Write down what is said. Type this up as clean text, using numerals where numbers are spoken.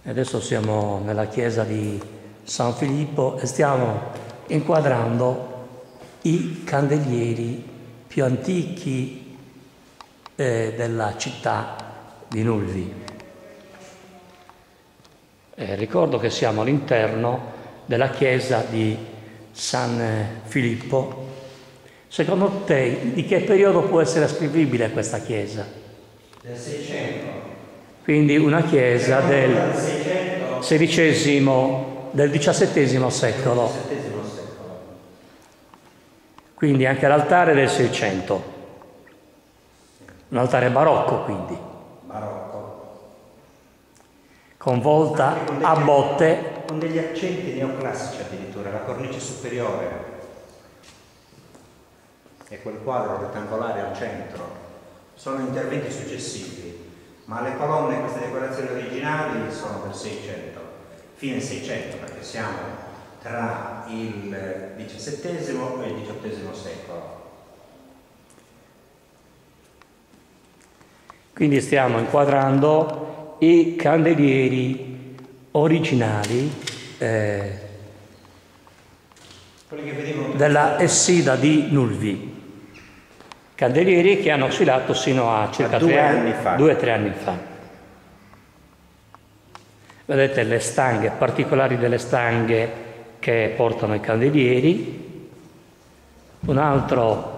Adesso siamo nella chiesa di San Filippo e stiamo inquadrando i candelieri più antichi della città di Nulvi. Ricordo che siamo all'interno della chiesa di San Filippo. Secondo te, di che periodo può essere ascrivibile questa chiesa? Del 600. Quindi una chiesa del XVI, del XVII secolo. Quindi anche l'altare del 600. Un altare barocco, quindi. Barocco. Con volta a botte. Con degli accenti neoclassici addirittura, la cornice superiore. E quel quadro rettangolare al centro. Sono interventi successivi. Ma le colonne, queste decorazioni originali, sono del 600, fine 600, perché siamo tra il XVII e il XVIII secolo. Quindi stiamo inquadrando i candelieri originali della Essida di Nulvi. Candelieri che hanno oscillato sino a circa 2 o 3 anni fa. Vedete le stanghe, particolari delle stanghe che portano i candelieri. Un altro